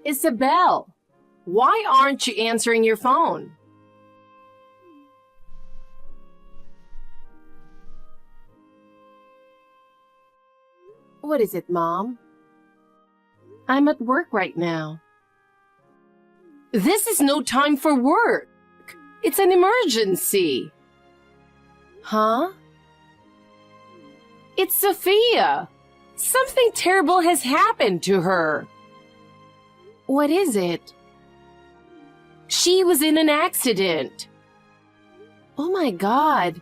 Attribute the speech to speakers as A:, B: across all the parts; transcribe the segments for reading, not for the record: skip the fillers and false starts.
A: Isabel, why aren't you answering your phone? What is it, Mom? I'm at work right now. This is no time for work. It's an emergency. Huh? It's Sophia. Something terrible has happened to her. What is it? She was in an accident. Oh my God.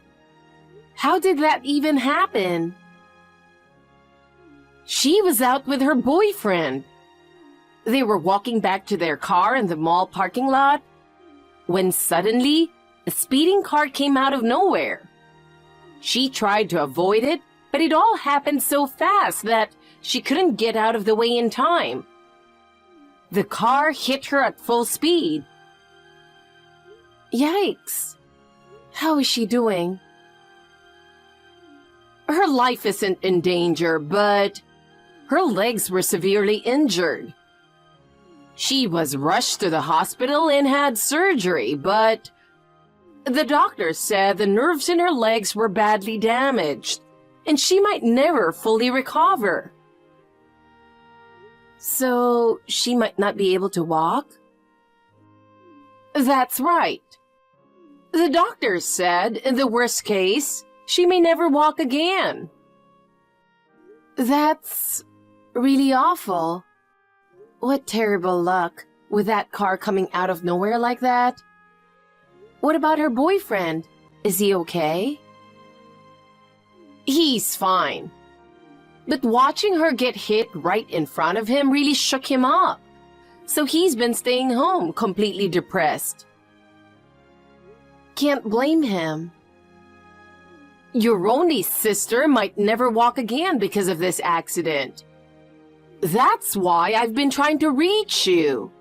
A: How did that even happen? She was out with her boyfriend. They were walking back to their car in the mall parking lot when suddenly a speeding car came out of nowhere. She tried to avoid it, but it all happened so fast that she couldn't get out of the way in time. The car hit her at full speed. Yikes! How is she doing? Her life isn't in danger, but her legs were severely injured. She was rushed to the hospital and had surgery, but the doctor said the nerves in her legs were badly damaged, and she might never fully recover. So, she might not be able to walk? That's right. The doctor said, in the worst case, she may never walk again. That's really awful. What terrible luck, with that car coming out of nowhere like that. What about her boyfriend? Is he okay? He's fine. But watching her get hit right in front of him really shook him up. So he's been staying home, completely depressed. Can't blame him. Your only sister might never walk again because of this accident. That's why I've been trying to reach you.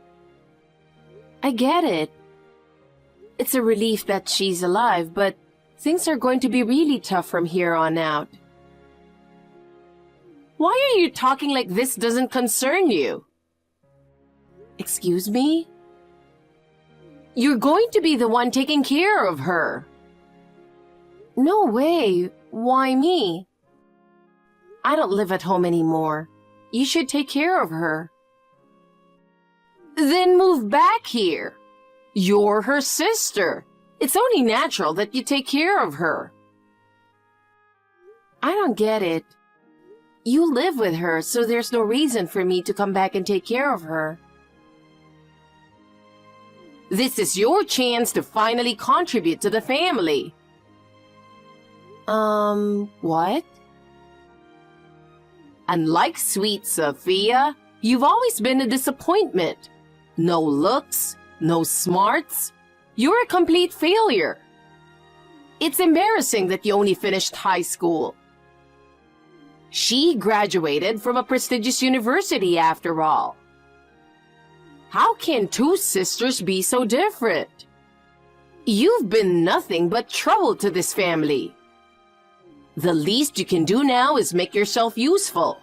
A: I get it. It's a relief that she's alive, but things are going to be really tough from here on out. Why are you talking like this doesn't concern you? Excuse me? You're going to be the one taking care of her. No way. Why me? I don't live at home anymore. You should take care of her. Then move back here. You're her sister. It's only natural that you take care of her. I don't get it. You live with her, so there's no reason for me to come back and take care of her. This is your chance to finally contribute to the family. What? Unlike sweet Sophia, you've always been a disappointment. No looks, no smarts. You're a complete failure. It's embarrassing that you only finished high school. She graduated from a prestigious university after all. How can two sisters be so different? You've been nothing but trouble to this family. The least you can do now is make yourself useful.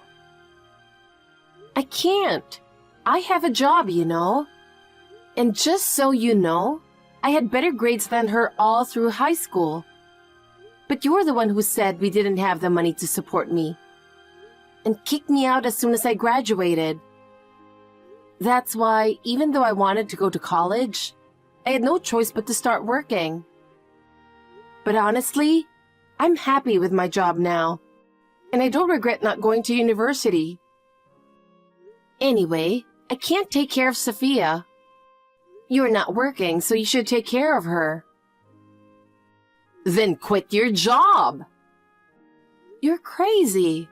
A: I can't. I have a job, you know. And just so you know, I had better grades than her all through high school. But you're the one who said we didn't have the money to support me and kicked me out as soon as I graduated. That's why, even though I wanted to go to college, I had no choice but to start working. But honestly, I'm happy with my job now, and I don't regret not going to university. Anyway, I can't take care of Sophia. You're not working, so you should take care of her. Then quit your job. You're crazy.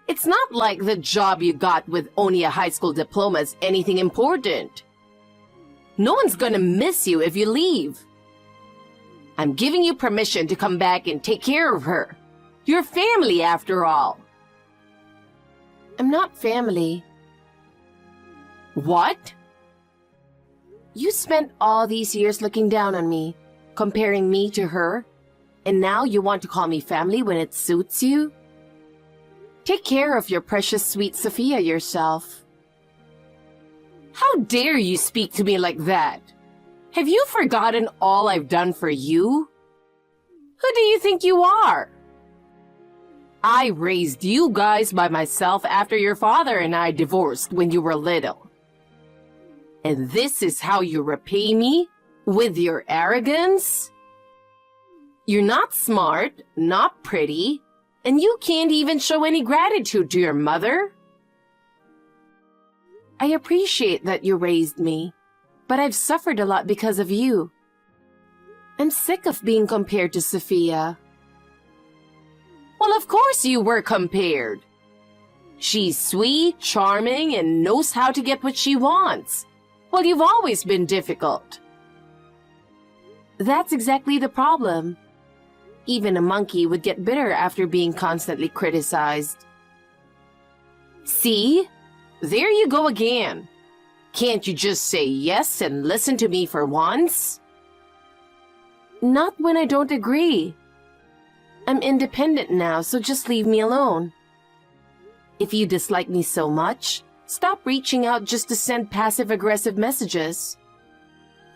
A: It's not like the job you got with only a high school diploma is anything important. No one's gonna miss you if you leave. I'm giving you permission to come back and take care of her. You're family after all. I'm not family. What? You spent all these years looking down on me, comparing me to her, and now you want to call me family when it suits you? Take care of your precious sweet Sophia yourself. How dare you speak to me like that? Have you forgotten all I've done for you? Who do you think you are? I raised you guys by myself after your father and I divorced when you were little. And this is how you repay me? With your arrogance? You're not smart, not pretty, and you can't even show any gratitude to your mother. I appreciate that you raised me, but I've suffered a lot because of you. I'm sick of being compared to Sophia. Well, of course you were compared. She's sweet, charming, and knows how to get what she wants. Well, you've always been difficult. That's exactly the problem. Even a monkey would get bitter after being constantly criticized. See? There you go again. Can't you just say yes and listen to me for once? Not when I don't agree. I'm independent now, so just leave me alone. If you dislike me so much, stop reaching out just to send passive-aggressive messages.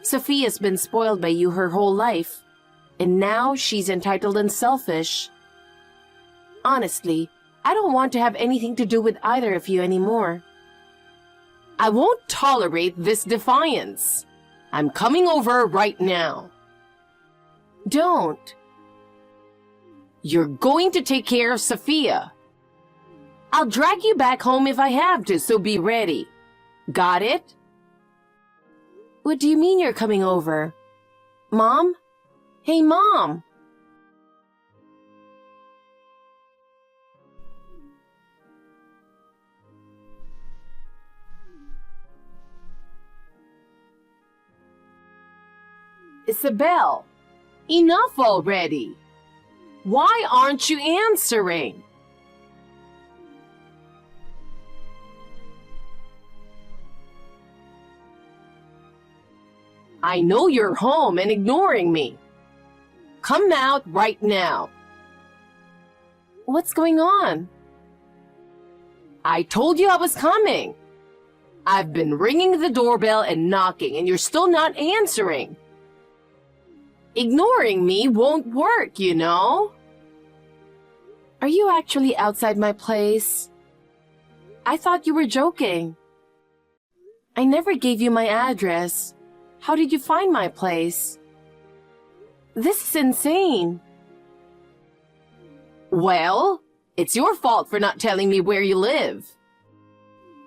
A: Sophia's been spoiled by you her whole life, and now she's entitled and selfish. Honestly, I don't want to have anything to do with either of you anymore. I won't tolerate this defiance. I'm coming over right now. Don't. You're going to take care of Sophia. I'll drag you back home if I have to, so be ready. Got it? What do you mean you're coming over? Mom? Hey, Mom! Isabel, enough already. Why aren't you answering? I know you're home and ignoring me. Come out right now. What's going on? I told you I was coming. I've been ringing the doorbell and knocking, and you're still not answering. Ignoring me won't work, you know. Are you actually outside my place? I thought you were joking. I never gave you my address. How did you find my place? This is insane. Well, it's your fault for not telling me where you live.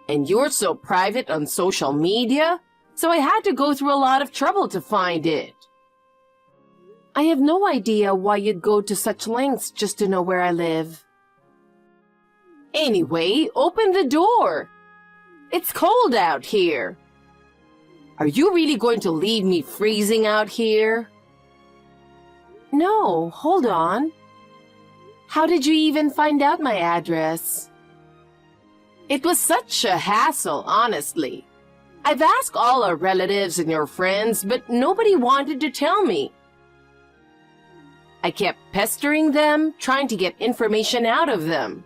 A: And you're so private on social media, so I had to go through a lot of trouble to find it. I have no idea why you'd go to such lengths just to know where I live. Anyway, open the door. It's cold out here. Are you really going to leave me freezing out here? No, hold on. How did you even find out my address? It was such a hassle, honestly. I've asked all our relatives and your friends, but nobody wanted to tell me. I kept pestering them, trying to get information out of them.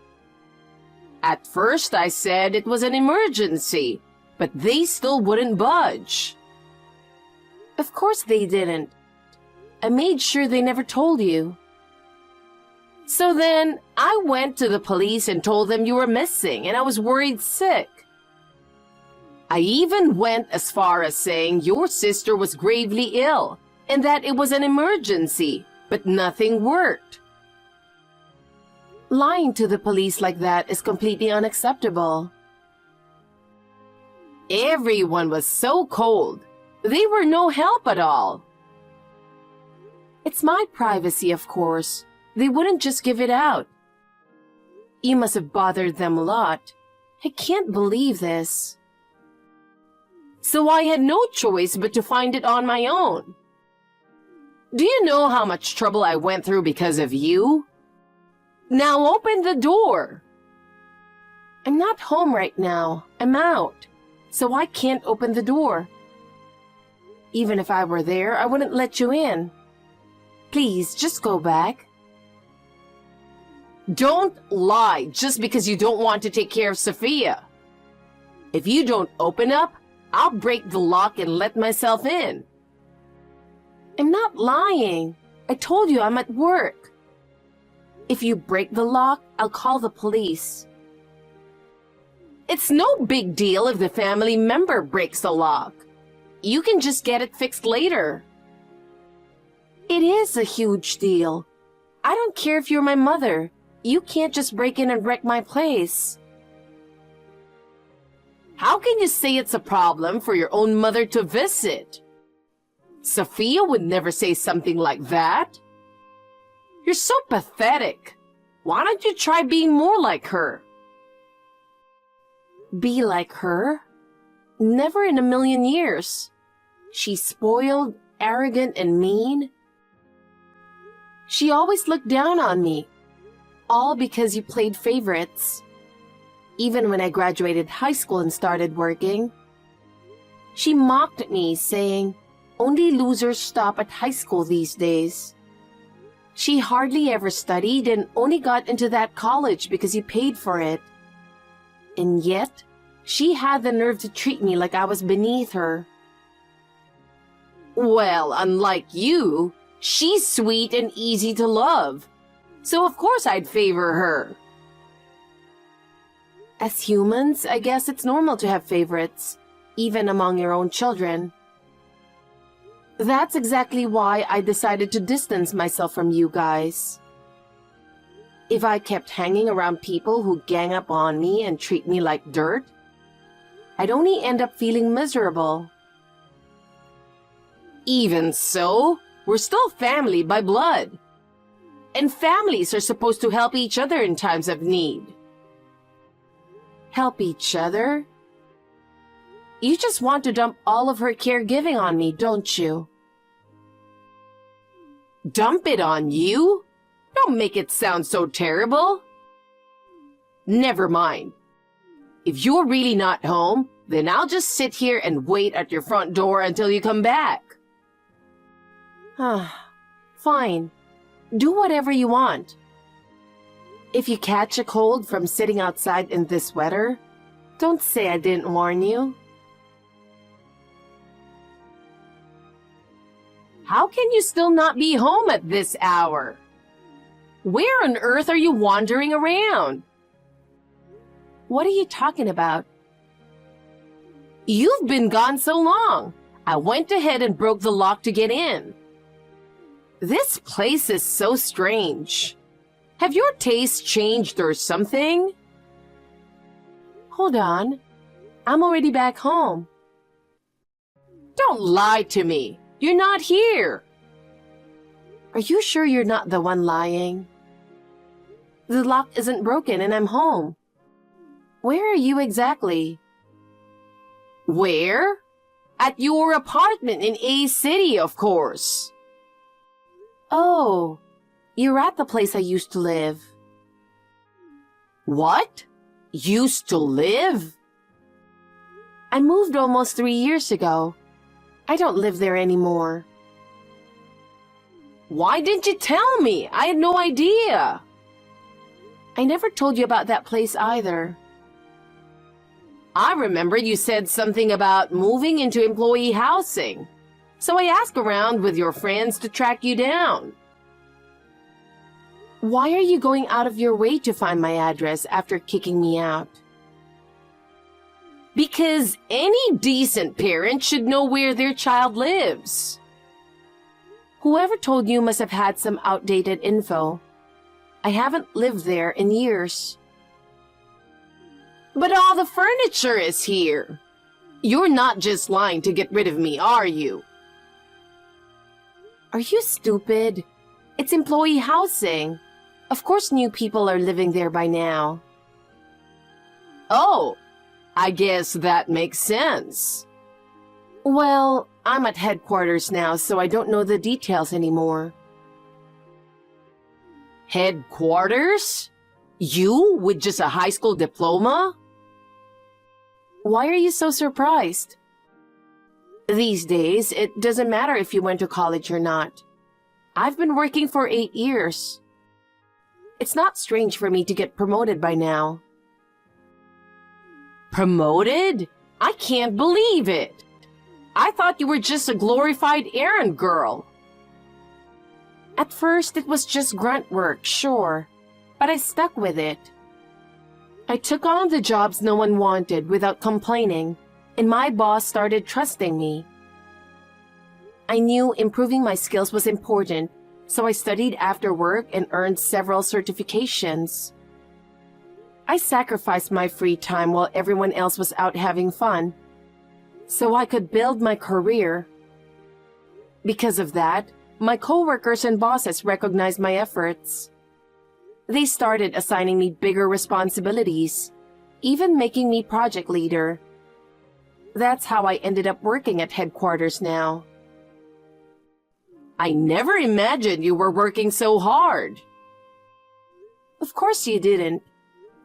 A: At first, I said it was an emergency, but they still wouldn't budge. Of course they didn't. I made sure they never told you. So then, I went to the police and told them you were missing and I was worried sick. I even went as far as saying your sister was gravely ill and that it was an emergency, but nothing worked. Lying to the police like that is completely unacceptable. Everyone was so cold. They were no help at all. It's my privacy, of course. They wouldn't just give it out. You must have bothered them a lot. I can't believe this. So I had no choice but to find it on my own. Do you know how much trouble I went through because of you? Now open the door. I'm not home right now. I'm out. So I can't open the door. Even if I were there, I wouldn't let you in. Please, just go back. Don't lie just because you don't want to take care of Sophia. If you don't open up, I'll break the lock and let myself in. I'm not lying. I told you I'm at work. If you break the lock, I'll call the police. It's no big deal if the family member breaks the lock. You can just get it fixed later. It is a huge deal. I don't care if you're my mother. You can't just break in and wreck my place. How can you say it's a problem for your own mother to visit? Sophia would never say something like that. You're so pathetic. Why don't you try being more like her? Be like her? Never in a million years. She's spoiled, arrogant, and mean. She always looked down on me. All because you played favorites. Even when I graduated high school and started working. She mocked me, saying, "Only losers stop at high school these days." She hardly ever studied and only got into that college because you paid for it. And yet, she had the nerve to treat me like I was beneath her. Well, unlike you, she's sweet and easy to love. So of course I'd favor her. As humans, I guess it's normal to have favorites, even among your own children. That's exactly why I decided to distance myself from you guys. If I kept hanging around people who gang up on me and treat me like dirt, I'd only end up feeling miserable. Even so, we're still family by blood. And families are supposed to help each other in times of need. Help each other? You just want to dump all of her caregiving on me, don't you? Dump it on you? Don't make it sound so terrible. Never mind. If you're really not home, then I'll just sit here and wait at your front door until you come back. Fine. Do whatever you want. If you catch a cold from sitting outside in this weather, don't say I didn't warn you. How can you still not be home at this hour? Where on earth are you wandering around? What are you talking about? You've been gone so long. I went ahead and broke the lock to get in. This place is so strange. Have your tastes changed or something? Hold on. I'm already back home. Don't lie to me. You're not here. Are you sure you're not the one lying? The lock isn't broken and I'm home. Where are you exactly? Where? At your apartment in A City, of course. Oh, you're at the place I used to live. What? Used to live? I moved almost 3 years ago. I don't live there anymore. Why didn't you tell me? I had no idea. I never told you about that place either. I remember you said something about moving into employee housing. So I asked around with your friends to track you down. Why are you going out of your way to find my address after kicking me out? Because any decent parent should know where their child lives. Whoever told you must have had some outdated info. I haven't lived there in years. But all the furniture is here. You're not just lying to get rid of me, are you? Are you stupid? It's employee housing. Of course new people are living there by now. Oh, I guess that makes sense. Well, I'm at headquarters now, so I don't know the details anymore. Headquarters? You with just a high school diploma? Why are you so surprised? These days, it doesn't matter if you went to college or not. I've been working for 8 years. It's not strange for me to get promoted by now. Promoted? I can't believe it. I thought you were just a glorified errand girl. At first, it was just grunt work, sure, but I stuck with it. I took on the jobs no one wanted without complaining, and my boss started trusting me. I knew improving my skills was important, so I studied after work and earned several certifications. I sacrificed my free time while everyone else was out having fun, so I could build my career. Because of that, my coworkers and bosses recognized my efforts. They started assigning me bigger responsibilities, even making me project leader. That's how I ended up working at headquarters now. I never imagined you were working so hard. Of course you didn't.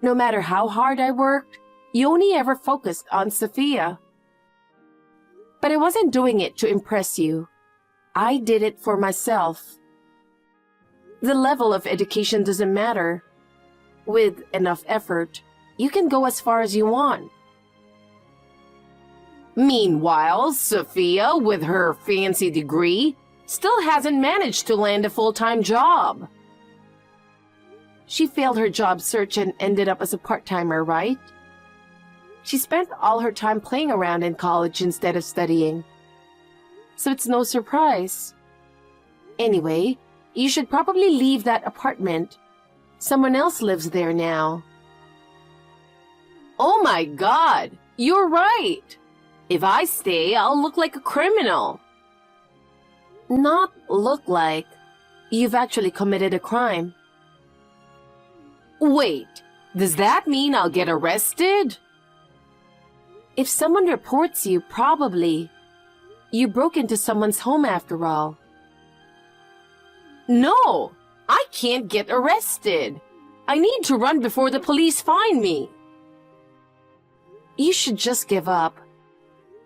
A: No matter how hard I worked, you only ever focused on Sophia. But I wasn't doing it to impress you. I did it for myself. The level of education doesn't matter. With enough effort, you can go as far as you want. Meanwhile, Sophia, with her fancy degree, still hasn't managed to land a full-time job. She failed her job search and ended up as a part-timer, right? She spent all her time playing around in college instead of studying. So it's no surprise. Anyway, you should probably leave that apartment. Someone else lives there now. Oh my God, you're right. If I stay, I'll look like a criminal. Not look like. You've actually committed a crime. Wait, does that mean I'll get arrested? If someone reports you, probably. You broke into someone's home after all. No, I can't get arrested. I need to run before the police find me. You should just give up.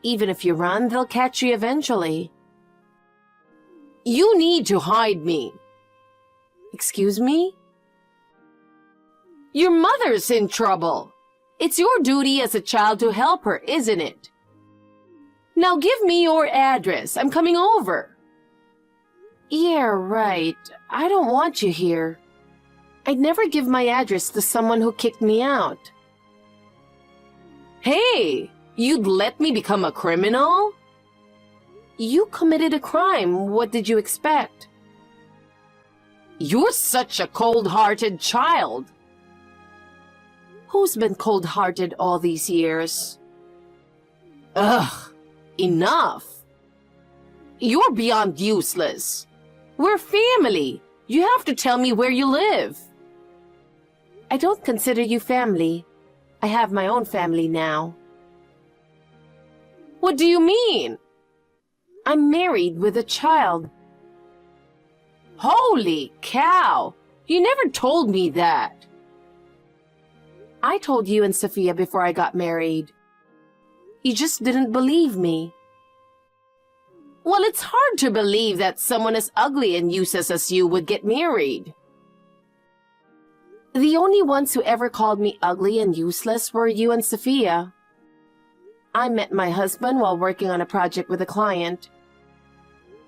A: Even if you run, they'll catch you eventually. You need to hide me. Excuse me? Your mother's in trouble. It's your duty as a child to help her, isn't it? Now give me your address. I'm coming over. Yeah, right. I don't want you here. I'd never give my address to someone who kicked me out. Hey, you'd let me become a criminal? You committed a crime. What did you expect? You're such a cold-hearted child. Who's been cold-hearted all these years? Ugh, enough. You're beyond useless. We're family. You have to tell me where you live. I don't consider you family. I have my own family now. What do you mean? I'm married with a child. Holy cow! You never told me that. I told you and Sophia before I got married. You just didn't believe me. Well, it's hard to believe that someone as ugly and useless as you would get married. The only ones who ever called me ugly and useless were you and Sophia. I met my husband while working on a project with a client.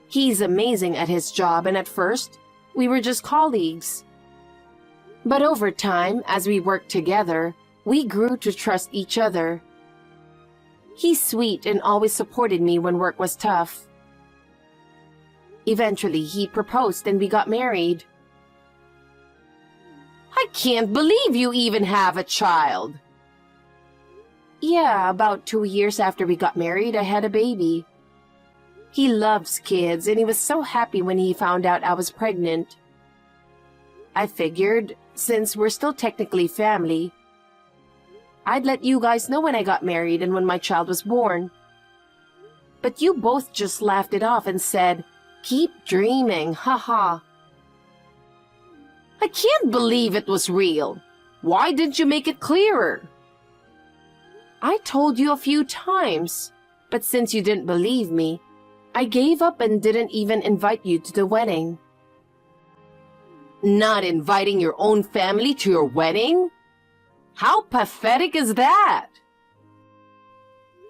A: He's amazing at his job, and at first, we were just colleagues. But over time, as we worked together, we grew to trust each other. He's sweet and always supported me when work was tough. Eventually, he proposed and we got married. I can't believe you even have a child. Yeah, about 2 years after we got married, I had a baby. He loves kids, and he was so happy when he found out I was pregnant. I figured, since we're still technically family, I'd let you guys know when I got married and when my child was born. But you both just laughed it off and said, "Keep dreaming, haha." I can't believe it was real. Why didn't you make it clearer? I told you a few times, but since you didn't believe me, I gave up and didn't even invite you to the wedding. Not inviting your own family to your wedding? How pathetic is that?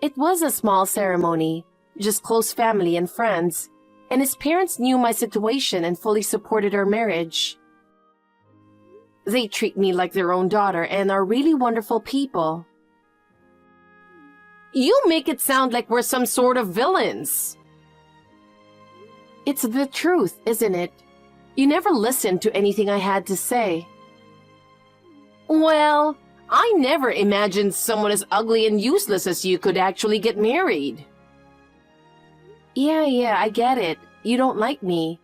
A: It was a small ceremony, just close family and friends, and his parents knew my situation and fully supported our marriage. They treat me like their own daughter and are really wonderful people. You make it sound like we're some sort of villains. It's the truth, isn't it? You never listened to anything I had to say. Well, I never imagined someone as ugly and useless as you could actually get married. Yeah, I get it. You don't like me.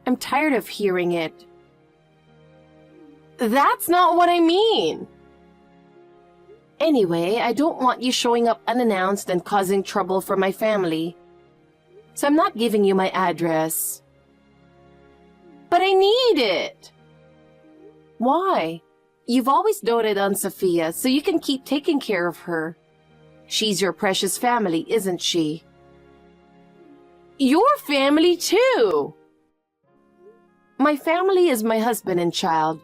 A: I'm tired of hearing it. That's not what I mean. Anyway, I don't want you showing up unannounced and causing trouble for my family. So I'm not giving you my address. But I need it. Why? You've always doted on Sophia, so you can keep taking care of her. She's your precious family, isn't she? Your family, too! My family is my husband and child.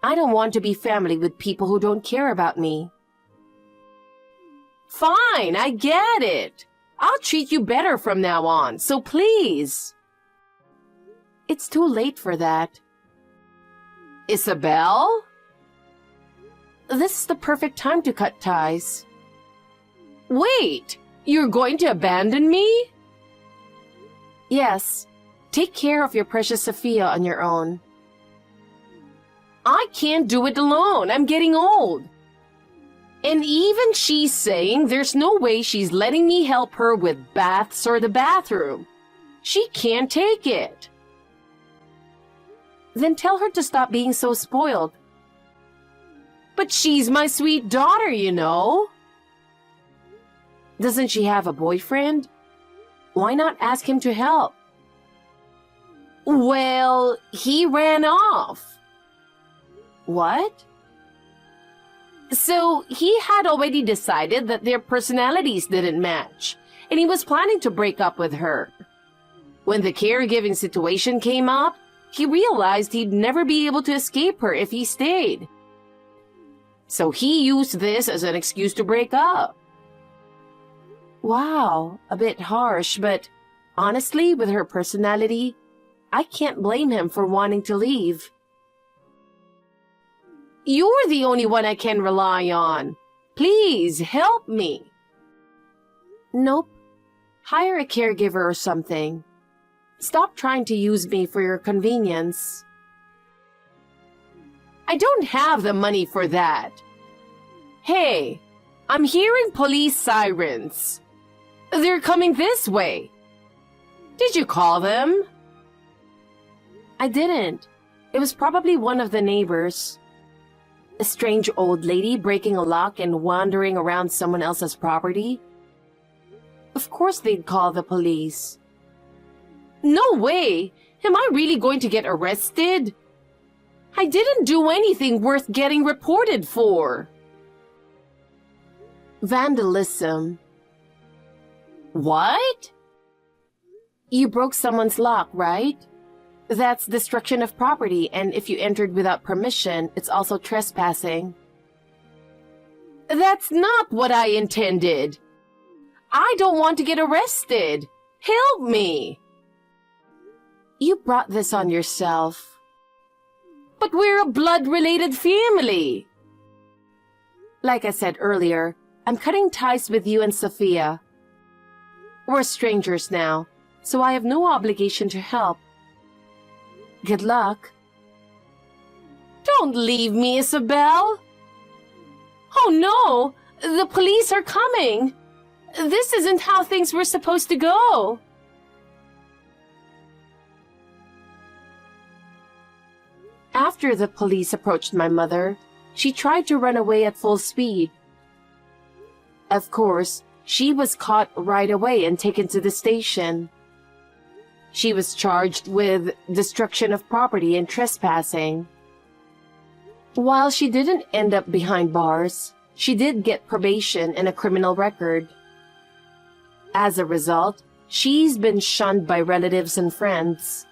A: I don't want to be family with people who don't care about me. Fine, I get it. I'll treat you better from now on, so please. It's too late for that. Isabel? This is the perfect time to cut ties. Wait, you're going to abandon me? Yes, take care of your precious Sophia on your own. I can't do it alone. I'm getting old. And even she's saying there's no way she's letting me help her with baths or the bathroom. She can't take it. Then tell her to stop being so spoiled. But she's my sweet daughter, you know. Doesn't she have a boyfriend? Why not ask him to help? Well, he ran off. What? So he had already decided that their personalities didn't match, and he was planning to break up with her. When the caregiving situation came up, he realized he'd never be able to escape her if he stayed. So he used this as an excuse to break up. Wow, a bit harsh, but honestly, with her personality, I can't blame him for wanting to leave. You're the only one I can rely on. Please, help me. Nope. Hire a caregiver or something. Stop trying to use me for your convenience. I don't have the money for that. Hey, I'm hearing police sirens. They're coming this way. Did you call them? I didn't. It was probably one of the neighbors. A strange old lady breaking a lock and wandering around someone else's property? Of course they'd call the police. No way! Am I really going to get arrested? I didn't do anything worth getting reported for. Vandalism. What? You broke someone's lock, right? That's destruction of property, and if you entered without permission, it's also trespassing. That's not what I intended. I don't want to get arrested. Help me. You brought this on yourself. But we're a blood-related family. Like I said earlier, I'm cutting ties with you and Sophia. We're strangers now, so I have no obligation to help. Good luck. Don't leave me, Isabel. Oh no, the police are coming. This isn't how things were supposed to go. After the police approached my mother, she tried to run away at full speed. Of course, she was caught right away and taken to the station. She was charged with destruction of property and trespassing. While she didn't end up behind bars, she did get probation and a criminal record. As a result, she's been shunned by relatives and friends.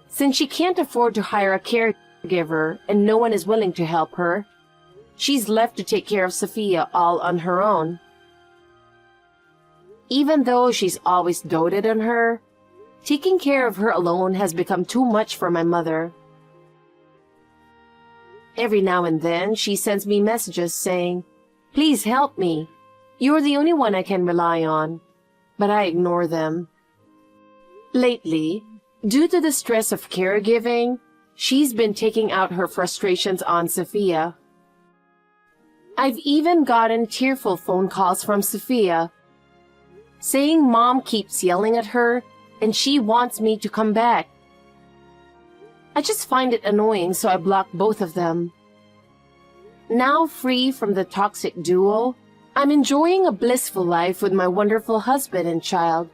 A: Since she can't afford to hire a caregiver and no one is willing to help her, She's left to take care of Sophia all on her own. Even though she's always doted on her, taking care of her alone has become too much for my mother. Every now and then, she sends me messages saying, "Please help me. You're the only one I can rely on." But I ignore them. Lately, due to the stress of caregiving, she's been taking out her frustrations on Sophia. I've even gotten tearful phone calls from Sophia, saying Mom keeps yelling at her and she wants me to come back. I just find it annoying, so I block both of them. Now free from the toxic duo, I'm enjoying a blissful life with my wonderful husband and child.